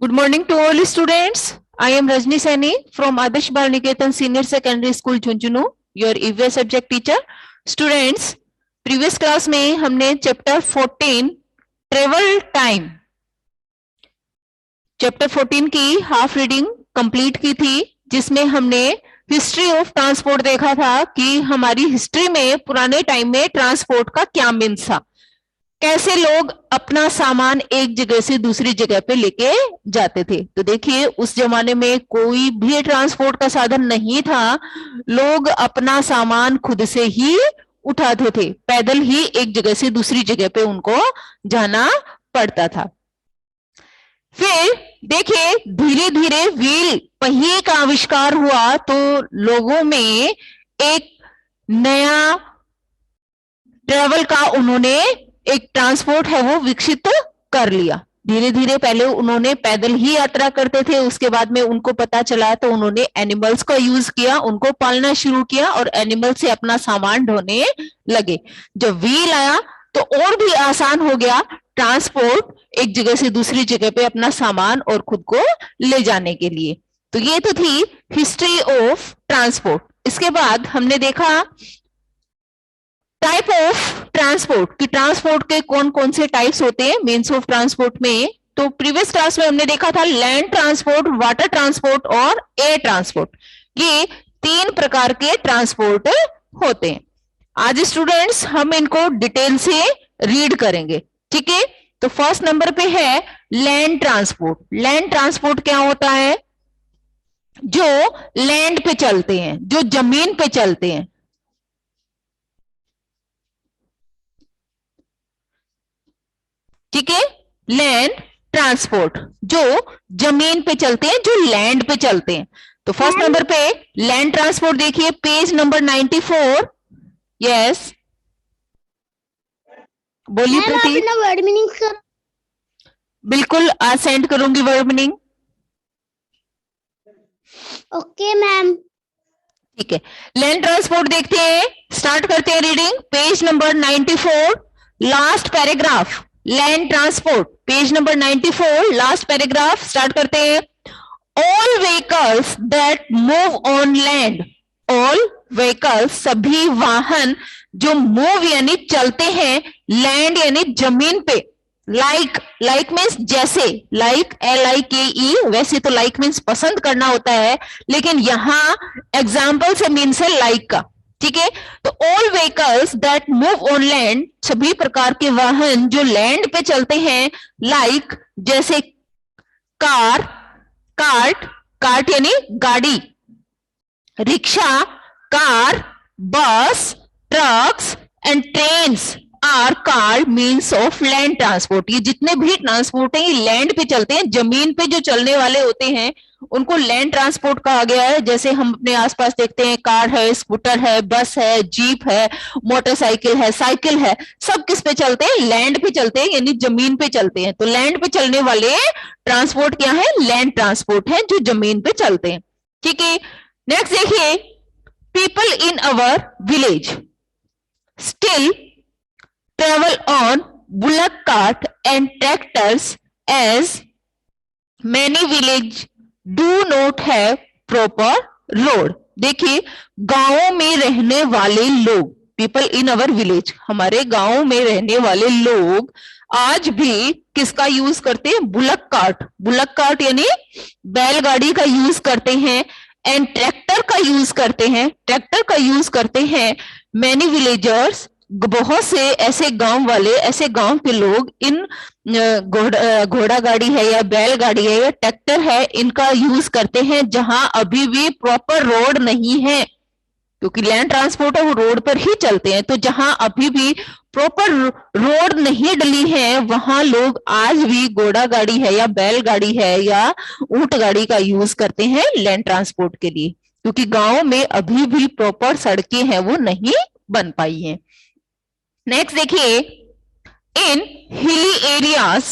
Good morning to all students. I am Rajni Saini from Adarsh Bal Niketan Senior Secondary School Jhunjhunu, your EVS subject teacher. Students, previous class में हमने chapter 14 travel time, chapter 14 की half reading complete की थी, जिसमें हमने history of transport देखा था कि हमारी हिस्ट्री में पुराने टाइम में ट्रांसपोर्ट का क्या मीन्स था, कैसे लोग अपना सामान एक जगह से दूसरी जगह पे लेके जाते थे। तो देखिए, उस जमाने में कोई भी ट्रांसपोर्ट का साधन नहीं था, लोग अपना सामान खुद से ही उठाते थे, पैदल ही एक जगह से दूसरी जगह पे उनको जाना पड़ता था। फिर देखिए, धीरे धीरे व्हील पहिए का आविष्कार हुआ तो लोगों में एक नया ट्रेवल का उन्होंने एक ट्रांसपोर्ट है वो विकसित कर लिया। धीरे धीरे पहले उन्होंने पैदल ही यात्रा करते थे, उसके बाद में उनको पता चला तो उन्होंने एनिमल्स का यूज किया, उनको पालना शुरू किया और एनिमल से अपना सामान ढोने लगे। जब व्हील आया तो और भी आसान हो गया ट्रांसपोर्ट, एक जगह से दूसरी जगह पे अपना सामान और खुद को ले जाने के लिए। तो ये तो थी हिस्ट्री ऑफ ट्रांसपोर्ट। इसके बाद हमने देखा टाइप ऑफ ट्रांसपोर्ट कि ट्रांसपोर्ट के कौन कौन से टाइप्स होते हैं मीन्स ऑफ ट्रांसपोर्ट में। तो प्रीवियस क्लास में हमने देखा था लैंड ट्रांसपोर्ट, वाटर ट्रांसपोर्ट और एयर ट्रांसपोर्ट। ये 3 प्रकार के ट्रांसपोर्ट होते हैं। आज स्टूडेंट्स हम इनको डिटेल से रीड करेंगे, ठीक है। तो फर्स्ट नंबर पे है लैंड ट्रांसपोर्ट। लैंड ट्रांसपोर्ट क्या होता है? जो लैंड पे चलते हैं, जो जमीन पे चलते हैं, ठीक है। लैंड ट्रांसपोर्ट जो जमीन पे चलते हैं, जो लैंड पे चलते हैं। तो फर्स्ट नंबर पे लैंड ट्रांसपोर्ट देखिए, पेज नंबर 94। यस, बोलिए प्रतीक। Word meaning sir. बिल्कुल, आज सेंड करूंगी वर्ड मीनिंग। Okay ma'am. ठीक है, लैंड ट्रांसपोर्ट देखते हैं, स्टार्ट करते हैं reading. Page number 94 last paragraph, land transport page number 94 last paragraph, start करते हैं। All vehicles that move on land, all vehicles सभी वाहन जो मूव यानी चलते हैं लैंड यानी जमीन पे, लाइक मीन्स जैसे, लाइक LIKE, वैसे तो लाइक मीन्स पसंद करना होता है, लेकिन यहां एग्जाम्पल से मीन्स है लाइक का, ठीक है। तो all vehicles that move on land, सभी प्रकार के वाहन जो लैंड पे चलते हैं, लाइक जैसे कार, कार्ट यानी गाड़ी, rickshaw, car, bus, trucks and trains are called means of land transport. ये जितने भी ट्रांसपोर्ट हैं ये लैंड पे चलते हैं, जमीन पे जो चलने वाले होते हैं उनको लैंड ट्रांसपोर्ट कहा गया है। जैसे हम अपने आसपास देखते हैं, कार है, स्कूटर है, बस है, जीप है, मोटरसाइकिल है, साइकिल है, सब किस पे चलते हैं? लैंड पे चलते हैं, यानी जमीन पे चलते हैं। तो लैंड पे चलने वाले ट्रांसपोर्ट क्या है? लैंड ट्रांसपोर्ट है, जो जमीन पे चलते हैं, ठीक है। नेक्स्ट देखिए, people in our village still travel on bullock cart and tractors as many village do not have proper road। देखिए, गांवों में रहने वाले लोग, पीपल इन अवर विलेज, हमारे गांव में रहने वाले लोग आज भी किसका यूज करते हैं? Bullock cart. बुलक कार्ट यानी बैलगाड़ी का यूज करते हैं, एंड ट्रैक्टर का यूज करते हैं, ट्रैक्टर का यूज करते हैं मैनी विलेजर्स, बहुत से ऐसे गांव वाले, ऐसे गांव के लोग इन घोड़ा गाड़ी है या बैलगाड़ी है या ट्रैक्टर है, इनका यूज करते हैं जहां अभी भी प्रॉपर रोड नहीं है, क्योंकि लैंड ट्रांसपोर्ट है वो रोड पर ही चलते हैं। तो जहां अभी भी प्रॉपर रोड नहीं डली है वहां लोग आज भी घोड़ा गाड़ी है या बैलगाड़ी है या ऊंट गाड़ी का यूज करते हैं लैंड ट्रांसपोर्ट के लिए, क्योंकि गांव में अभी भी प्रॉपर सड़कें हैं वो नहीं बन पाई हैं। नेक्स्ट देखिए, इन हिली एरियाज,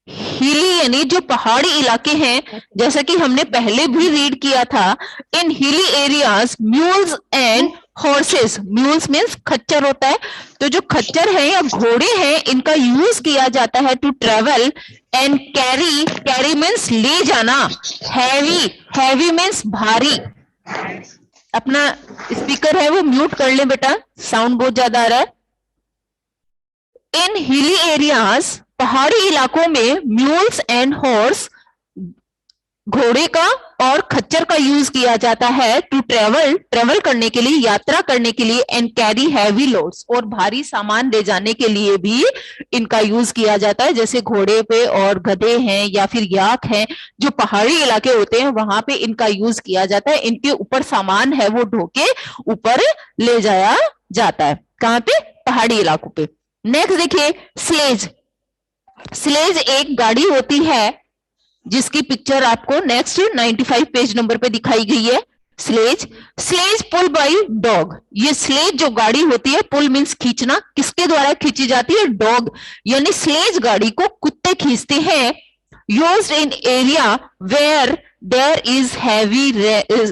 हिली यानी जो पहाड़ी इलाके हैं, जैसा कि हमने पहले भी रीड किया था, इन hilly areas mules and horses, mules means खच्चर होता है, तो जो खच्चर है या घोड़े हैं इनका यूज किया जाता है to travel and carry, carry means ले जाना, हैवी, हैवी मीन्स भारी। अपना स्पीकर है वो म्यूट कर ले बेटा, साउंड बहुत ज्यादा आ रहा है। इन हिली एरियाज, पहाड़ी इलाकों में म्यूल्स एंड हॉर्स, घोड़े का और खच्चर का यूज किया जाता है टू ट्रेवल, ट्रेवल करने के लिए, यात्रा करने के लिए, एंड कैरी हैवी लोड्स, और भारी सामान ले जाने के लिए भी इनका यूज किया जाता है। जैसे घोड़े पे और गधे हैं या फिर याक हैं, जो पहाड़ी इलाके होते हैं वहां पे इनका यूज किया जाता है। इनके ऊपर सामान है वो ढोके ऊपर ले जाया जाता है। कहाँ पे? पहाड़ी इलाकों पे। नेक्स्ट देखिए स्लेज। स्लेज एक गाड़ी होती है जिसकी पिक्चर आपको नेक्स्ट 95 पेज नंबर पे दिखाई गई है। Sledge, sledge pull by dog. ये स्लेज जो गाड़ी होती है, पुल मीन्स खींचना, किसके द्वारा खींची जाती है? डॉग, यानी स्लेज गाड़ी को कुत्ते खींचते हैं। Used in area where there is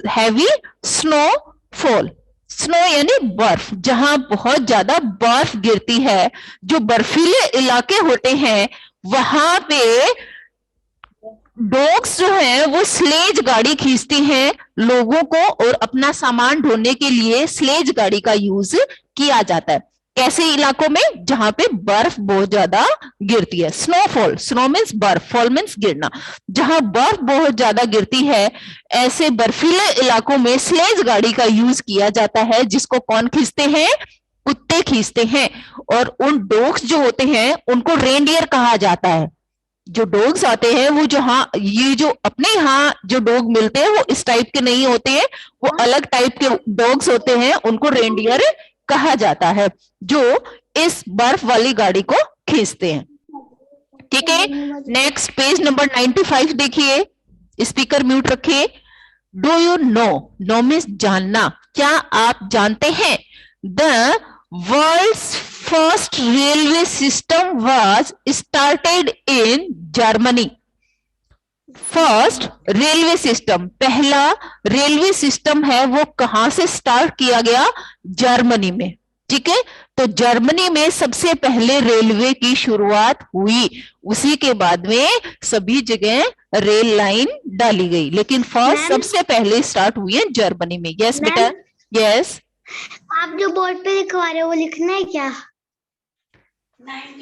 heavy snowfall. Snow यानी बर्फ, जहां बहुत ज्यादा बर्फ गिरती है, जो बर्फीले इलाके होते हैं वहां पे डॉग्स जो है वो स्लेज गाड़ी खींचती हैं लोगों को, और अपना सामान ढोने के लिए स्लेज गाड़ी का यूज किया जाता है। कैसे इलाकों में? जहां पे बर्फ बहुत ज्यादा गिरती है। स्नोफॉल, स्नो मीन्स बर्फ, फॉल मीन्स गिरना, जहां बर्फ बहुत ज्यादा गिरती है ऐसे बर्फीले इलाकों में स्लेज गाड़ी का यूज किया जाता है, जिसको कौन खींचते हैं? कुत्ते खींचते हैं। और उन डॉग्स जो होते हैं उनको रेनडियर कहा जाता है। जो डॉग्स आते हैं वो, जो हाँ, ये जो अपने यहाँ जो डॉग मिलते हैं वो इस टाइप के नहीं होते हैं, वो अलग टाइप के डॉग्स होते हैं, उनको रेनडियर कहा जाता है, जो इस बर्फ वाली गाड़ी को खींचते हैं। ठीक है, नेक्स्ट पेज नंबर 95 देखिए, स्पीकर म्यूट रखिए। Do you know, no means जानना, क्या आप जानते हैं? The world's first railway system was started in Germany. First railway system, पहला रेलवे सिस्टम है वो कहां से स्टार्ट किया गया? जर्मनी में। ठीक है, तो जर्मनी में सबसे पहले रेलवे की शुरुआत हुई, उसी के बाद में सभी जगह रेल लाइन डाली गई, लेकिन फर्स्ट सबसे पहले स्टार्ट हुई है जर्मनी में। यस बेटा, यस। आप जो बोर्ड पे लिखवा रहे हो वो लिखना है क्या?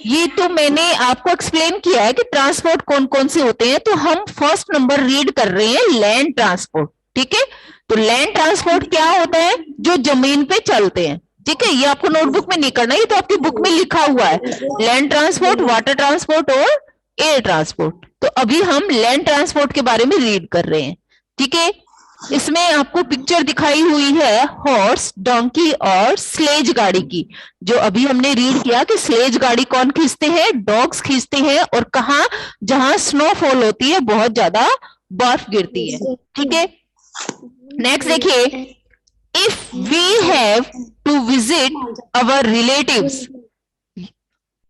ये तो मैंने आपको एक्सप्लेन किया है कि ट्रांसपोर्ट कौन कौन से होते हैं, तो हम फर्स्ट नंबर रीड कर रहे हैं लैंड ट्रांसपोर्ट। ठीक है, तो लैंड ट्रांसपोर्ट क्या होता है? जो जमीन पे चलते हैं। ठीक है, ये आपको नोटबुक में नहीं करना, ये तो आपकी बुक में लिखा हुआ है, लैंड ट्रांसपोर्ट, वाटर ट्रांसपोर्ट और एयर ट्रांसपोर्ट। तो अभी हम लैंड ट्रांसपोर्ट के बारे में रीड कर रहे हैं। ठीक है, इसमें आपको पिक्चर दिखाई हुई है हॉर्स, डोंकी और स्लेज गाड़ी की, जो अभी हमने रीड किया कि स्लेज गाड़ी कौन खींचते हैं? डॉग्स खींचते हैं। और कहा? जहां स्नोफॉल होती है, बहुत ज्यादा बर्फ गिरती है। ठीक है, नेक्स्ट देखिए, if we have to visit our relatives.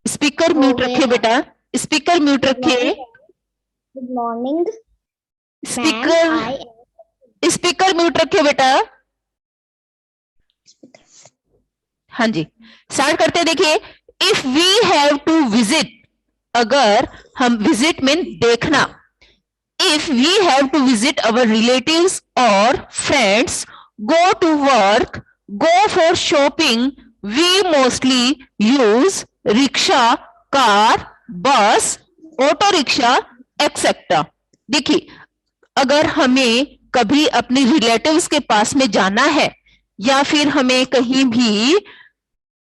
Speaker mute रखिए बेटा, स्पीकर म्यूट रखिए। Good morning. स्पीकर म्यूट रखिए बेटा। हाँ जी, स्टार्ट करते हैं। देखिए, if we have to visit, अगर हम, विजिट मीन देखना, if we have to visit our relatives और friends, go to work, go for shopping, we mostly use rickshaw, car, bus, auto rickshaw, etc. देखिए, अगर हमें कभी अपने रिलेटिव्स के पास में जाना है या फिर हमें कहीं भी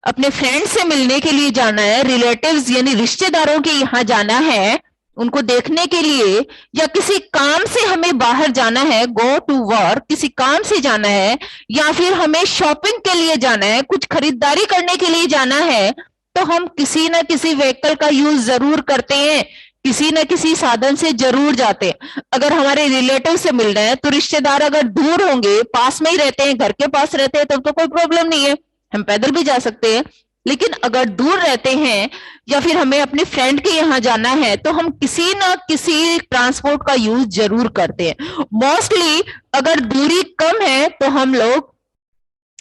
अपने फ्रेंड से मिलने के लिए जाना है, रिलेटिव्स यानी रिश्तेदारों के यहाँ जाना है उनको देखने के लिए, या किसी काम से हमें बाहर जाना है, गो टू वर्क, किसी काम से जाना है, या फिर हमें शॉपिंग के लिए जाना है, कुछ खरीदारी करने के लिए जाना है, तो हम किसी ना किसी व्हीकल का यूज जरूर करते हैं, किसी न किसी साधन से जरूर जाते हैं। अगर हमारे रिलेटिव से मिल रहे हैं तो रिश्तेदार अगर दूर होंगे, पास में ही रहते हैं, घर के पास रहते हैं, तब तो कोई प्रॉब्लम नहीं है, हम पैदल भी जा सकते हैं। लेकिन अगर दूर रहते हैं या फिर हमें अपने फ्रेंड के यहाँ जाना है, तो हम किसी ना किसी ट्रांसपोर्ट का यूज जरूर करते हैं। मोस्टली अगर दूरी कम है तो हम लोग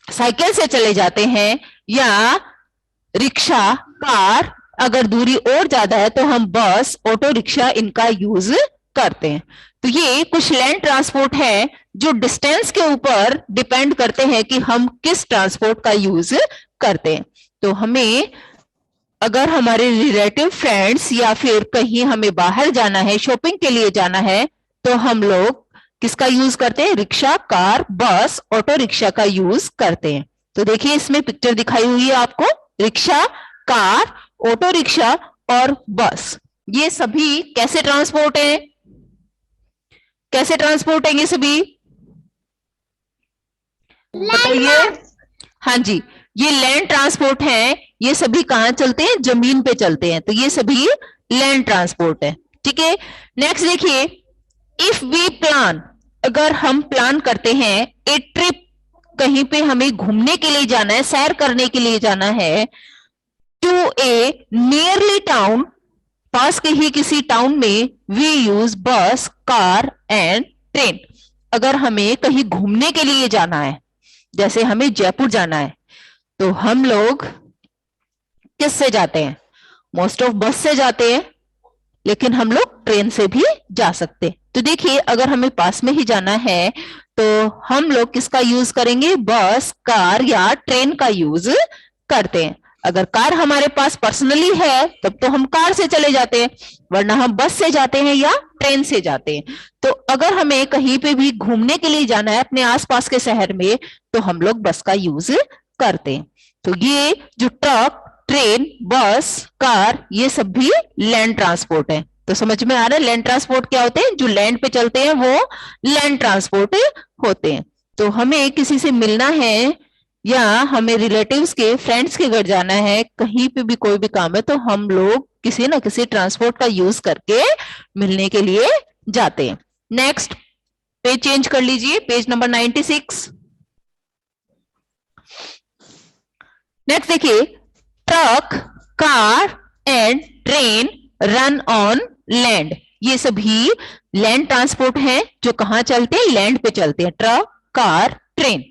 साइकिल से चले जाते हैं या रिक्शा, कार, अगर दूरी और ज्यादा है तो हम बस, ऑटो रिक्शा इनका यूज करते हैं। तो ये कुछ लैंड ट्रांसपोर्ट है जो डिस्टेंस के ऊपर डिपेंड करते हैं कि हम किस ट्रांसपोर्ट का यूज करते हैं। तो हमें अगर हमारे रिलेटिव फ्रेंड्स या फिर कहीं हमें बाहर जाना है, शॉपिंग के लिए जाना है, तो हम लोग किसका यूज करते हैं? रिक्शा, कार, बस, ऑटो रिक्शा का यूज करते हैं। तो देखिए इसमें पिक्चर दिखाई हुई है आपको, रिक्शा, कार, ऑटो रिक्शा और बस। ये सभी कैसे ट्रांसपोर्ट है? कैसे ट्रांसपोर्ट है ये सभी? बताइए। हाँ जी, ये लैंड ट्रांसपोर्ट है। ये सभी कहां चलते हैं? जमीन पे चलते हैं। तो ये सभी लैंड ट्रांसपोर्ट है। ठीक है, नेक्स्ट देखिए, इफ वी प्लान, अगर हम प्लान करते हैं ए ट्रिप, कहीं पे हमें घूमने के लिए जाना है, सैर करने के लिए जाना है, टू ए नियरली टाउन, पास के ही किसी टाउन में, वी यूज बस, कार एंड ट्रेन। अगर हमें कहीं घूमने के लिए जाना है, जैसे हमें जयपुर जाना है, तो हम लोग किससे जाते हैं? मोस्ट ऑफ बस से जाते हैं, लेकिन हम लोग ट्रेन से भी जा सकते हैं। तो देखिए, अगर हमें पास में ही जाना है तो हम लोग किसका यूज करेंगे? बस, कार या ट्रेन का यूज करते हैं। अगर कार हमारे पास पर्सनली है तब तो हम कार से चले जाते हैं, वरना हम बस से जाते हैं या ट्रेन से जाते हैं। तो अगर हमें कहीं पे भी घूमने के लिए जाना है अपने आसपास के शहर में, तो हम लोग बस का यूज करते हैं। तो ये जो ट्रक, ट्रेन, बस, कार, ये सब भी लैंड ट्रांसपोर्ट है। तो समझ में आ रहा है लैंड ट्रांसपोर्ट क्या होते हैं? जो लैंड पे चलते हैं वो लैंड ट्रांसपोर्ट होते हैं। तो हमें किसी से मिलना है या हमें रिलेटिव्स के, फ्रेंड्स के घर जाना है, कहीं पे भी कोई भी काम है, तो हम लोग किसी ना किसी ट्रांसपोर्ट का यूज करके मिलने के लिए जाते हैं। नेक्स्ट पेज चेंज कर लीजिए, पेज नंबर 96। नेक्स्ट देखिए, truck, car and train run on land. ये सभी लैंड ट्रांसपोर्ट हैं जो कहां चलते हैं? लैंड पे चलते हैं। Truck, car, train.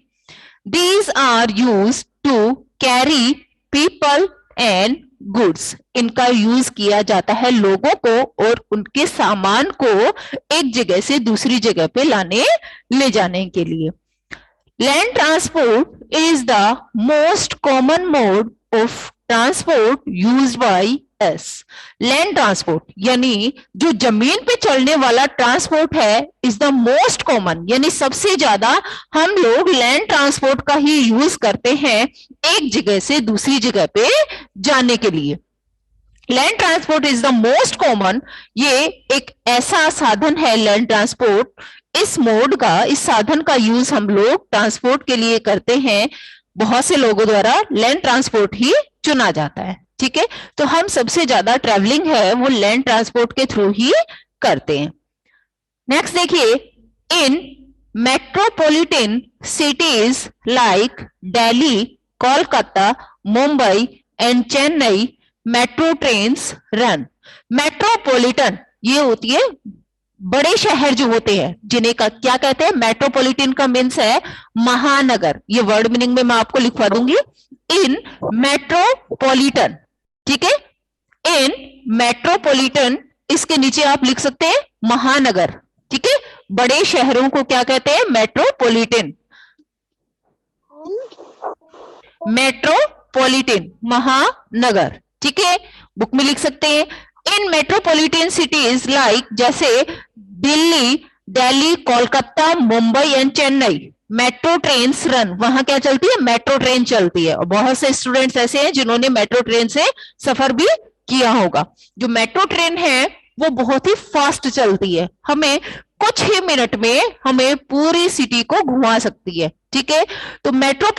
These are used to carry people and goods. इनका यूज किया जाता है लोगों को और उनके सामान को एक जगह से दूसरी जगह पे ले जाने के लिए। Land transport is the most common mode of transport used by us. Land transport यानी जो जमीन पे चलने वाला ट्रांसपोर्ट है, इज द मोस्ट कॉमन, यानी सबसे ज्यादा हम लोग लैंड ट्रांसपोर्ट का ही यूज करते हैं एक जगह से दूसरी जगह पे जाने के लिए। Land transport is the most common. ये एक ऐसा साधन है लैंड ट्रांसपोर्ट, इस मोड का, इस साधन का यूज हम लोग ट्रांसपोर्ट के लिए करते हैं। बहुत से लोगों द्वारा लैंड ट्रांसपोर्ट ही चुना जाता है। ठीक है, तो हम सबसे ज्यादा ट्रैवलिंग है वो लैंड ट्रांसपोर्ट के थ्रू ही करते हैं। नेक्स्ट देखिए, in metropolitan cities like Delhi, Kolkata, Mumbai and Chennai, metro trains run. Metropolitan ये होती है बड़े शहर जो होते हैं, जिन्हें का क्या कहते हैं? मेट्रोपॉलिटन का मीन्स है महानगर। ये वर्ड मीनिंग में मैं आपको लिखवा दूंगी। इन मेट्रोपॉलिटन, ठीक है, इन मेट्रोपॉलिटन, इसके नीचे आप लिख सकते हैं महानगर। ठीक है, बड़े शहरों को क्या कहते हैं? मेट्रोपॉलिटन। मेट्रोपॉलिटन महानगर। ठीक है, बुक में लिख सकते हैं। इन मेट्रोपॉलिटन सिटीज लाइक, जैसे Delhi, Kolkata, Mumbai and Chennai, metro train run, वहां क्या चलती है? मेट्रो ट्रेन चलती है। और बहुत से स्टूडेंट्स ऐसे हैं जिन्होंने मेट्रो ट्रेन से सफर भी किया होगा। जो मेट्रो ट्रेन है वो बहुत ही फास्ट चलती है, हमें कुछ ही मिनट में हमें पूरी सिटी को घुमा सकती है। ठीक है, तो मेट्रो